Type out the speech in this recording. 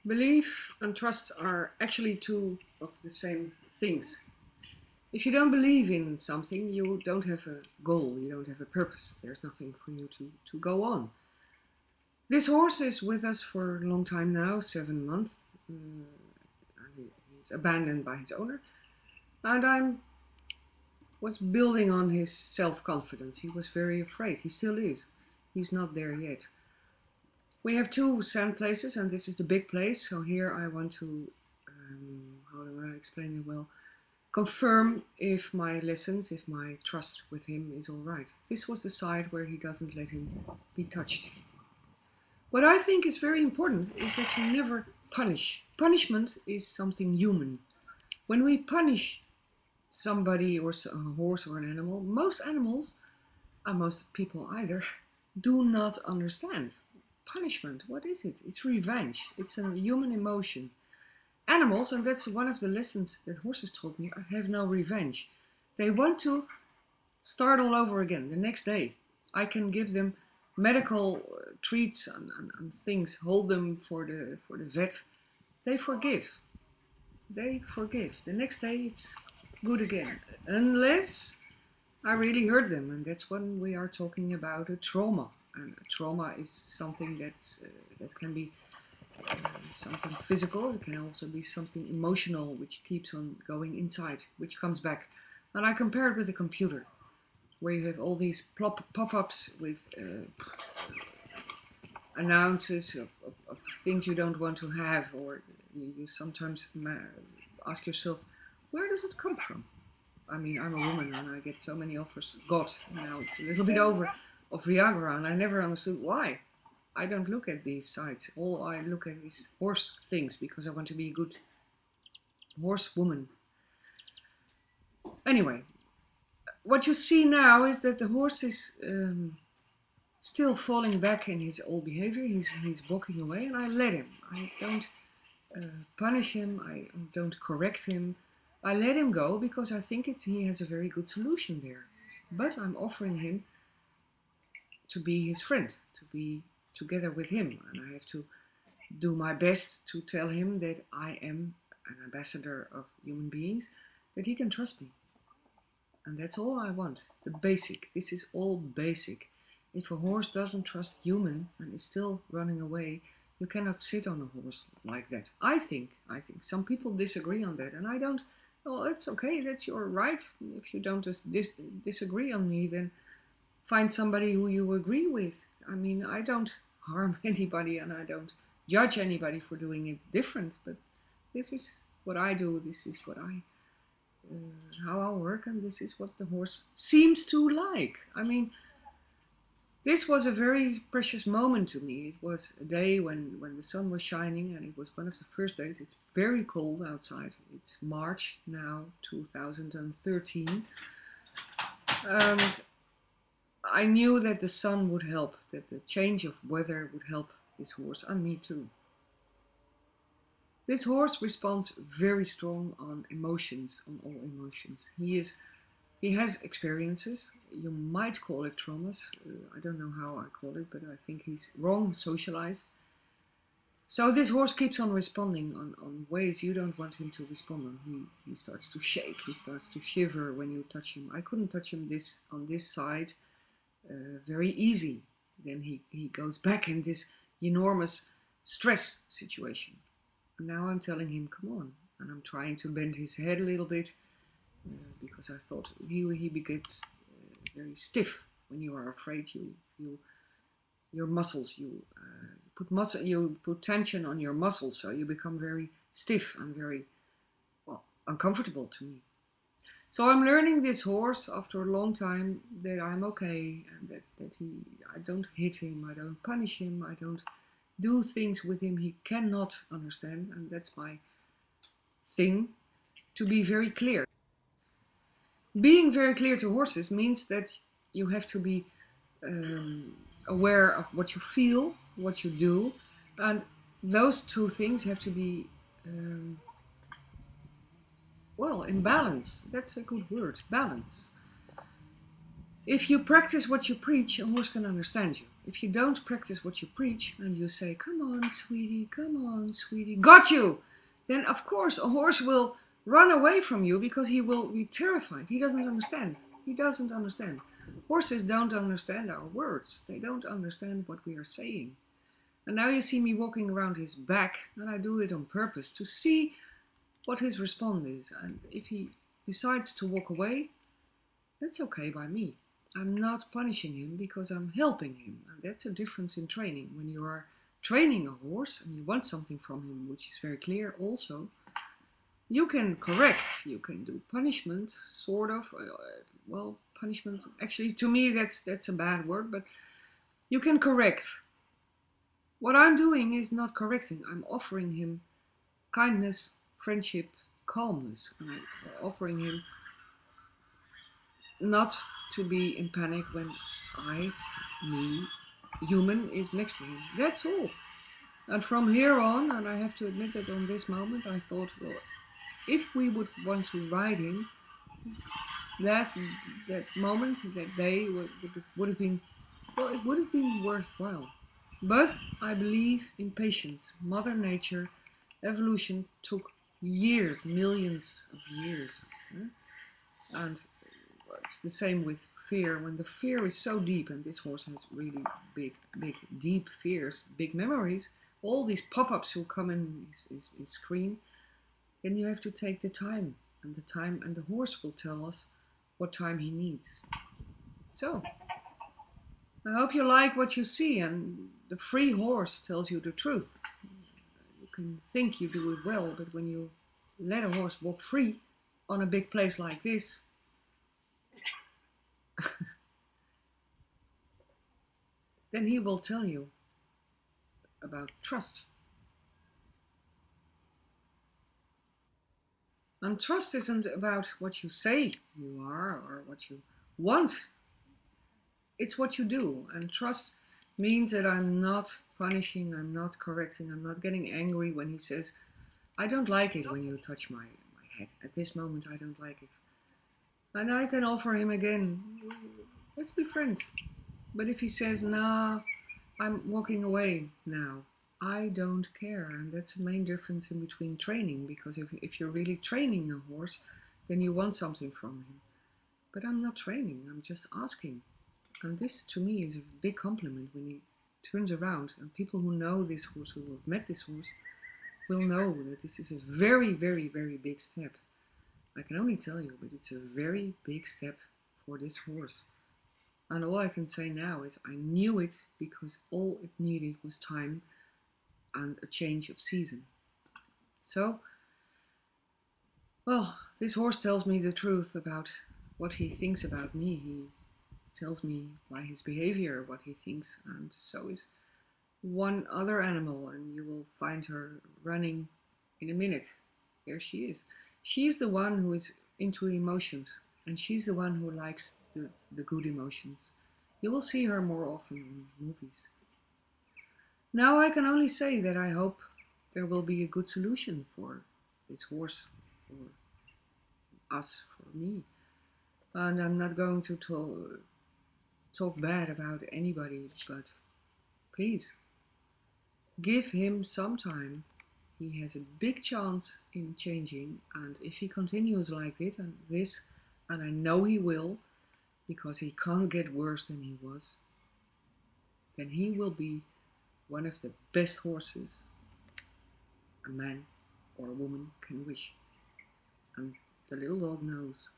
Belief and trust are actually two of the same things. If you don't believe in something, you don't have a goal, you don't have a purpose. There's nothing for you to go on. This horse is with us for a long time now, 7 months. He's abandoned by his owner. And I was building on his self-confidence. He was very afraid. He still is. He's not there yet. We have 2 sand places, and this is the big place. So here I want to, how do I explain it well, confirm if my lessons, if my trust with him is all right. This was the side where he doesn't let him be touched. What I think is very important is that you never punish. Punishment is something human. When we punish somebody or a horse or an animal, most animals, and most people either, do not understand. Punishment, what is it? It's revenge. It's a human emotion. Animals, and that's one of the lessons that horses taught me, have no revenge. They want to start all over again the next day. I can give them medical treats and things, hold them for the vet. They forgive. They forgive. The next day it's good again. Unless I really hurt them, and that's when we are talking about a trauma. And a trauma is something that can be something physical. It can also be something emotional, which keeps on going inside, which comes back. And I compare it with a computer, where you have all these pop-ups with announces of things you don't want to have, or you sometimes ask yourself, where does it come from? I mean, I'm a woman and I get so many offers. God, now it's a little bit over, of Viagra, and I never understood why. I don't look at these sites. All I look at is horse things, because I want to be a good horse woman. Anyway, what you see now is that the horse is still falling back in his old behavior. He's walking away, and I let him. I don't punish him. I don't correct him. I let him go because I think he has a very good solution there. But I'm offering him to be his friend, to be together with him. And I have to do my best to tell him that I am an ambassador of human beings, that he can trust me. And that's all I want, the basic. This is all basic. If a horse doesn't trust human and is still running away, you cannot sit on a horse like that. I think some people disagree on that, and I don't. Well, that's okay, that's your right. If you don't disagree on me, then find somebody who you agree with. I mean, I don't harm anybody and I don't judge anybody for doing it different, but this is what I do, this is what how I work, and this is what the horse seems to like. I mean, this was a very precious moment to me. It was a day when the sun was shining, and it was one of the first days. It's very cold outside. It's March now, 2013. And I knew that the sun would help, that the change of weather would help this horse, and me too. This horse responds very strong on emotions, on all emotions. He has experiences. You might call it traumas. I don't know how I call it, but I think he's wrong socialized. So this horse keeps on responding on ways you don't want him to respond on. He starts to shake, he starts to shiver when you touch him. I couldn't touch him on this side very easy. Then he goes back in this enormous stress situation. And now I'm telling him, come on. And I'm trying to bend his head a little bit, because I thought he gets very stiff when you are afraid. Your muscles, you put tension on your muscles, so you become very stiff and very uncomfortable to me. So I'm learning this horse after a long time that I'm okay, and that I don't hit him, I don't punish him, I don't do things with him he cannot understand, and that's my thing, to be very clear. Being very clear to horses means that you have to be aware of what you feel, what you do, and those 2 things have to be in balance. That's a good word, balance. If you practice what you preach, a horse can understand you. If you don't practice what you preach and you say, come on, sweetie, got you, then of course a horse will run away from you because he will be terrified. He doesn't understand. He doesn't understand. Horses don't understand our words. They don't understand what we are saying. And now you see me walking around his back, and I do it on purpose to see what his response is. And if he decides to walk away, that's okay by me. I'm not punishing him because I'm helping him. And that's a difference in training. When you are training a horse and you want something from him, which is very clear also, you can correct, you can do punishment, sort of. Well, punishment, actually to me that's a bad word, but you can correct. What I'm doing is not correcting. I'm offering him kindness, friendship, calmness. And I'm offering him not to be in panic when me, human, is next to him. That's all. And from here on, and I have to admit that on this moment, I thought, well, if we would want to ride him, that moment, that day would have been, well, it would have been worthwhile. But I believe in patience. Mother Nature, evolution took years, millions of years. And it's the same with fear. When the fear is so deep, and this horse has really big, deep fears, big memories, all these pop-ups will come in his screen, then you have to take the time, and the horse will tell us what time he needs. So, I hope you like what you see, and the free horse tells you the truth. You can think you do it well, but when you let a horse walk free on a big place like this, then he will tell you about trust. And trust isn't about what you say you are or what you want. It's what you do. And trust means that I'm not punishing, I'm not correcting, I'm not getting angry when he says, I don't like it when you touch my head. At this moment, I don't like it. And I can offer him again, let's be friends. But if he says, no, I'm walking away now, I don't care. And that's the main difference in between training. Because if you're really training a horse, then you want something from him. But I'm not training, I'm just asking. And this, to me, is a big compliment when he turns around. And people who know this horse, who have met this horse, will know that this is a very, very, very big step. I can only tell you, but it's a very big step for this horse. And all I can say now is I knew it because all it needed was time and a change of season. So, well, this horse tells me the truth about what he thinks about me. He tells me by his behavior what he thinks, and so is one other animal, and you will find her running in a minute. There she is. She's the one who is into emotions, and she's the one who likes the good emotions. You will see her more often in movies. Now I can only say that I hope there will be a good solution for this horse, for us, for me. And I'm not going to talk bad about anybody, but please, give him some time. He has a big chance in changing, and if he continues like it and this, and I know he will, because he can't get worse than he was, then he will be one of the best horses a man or a woman can wish. And the little dog knows.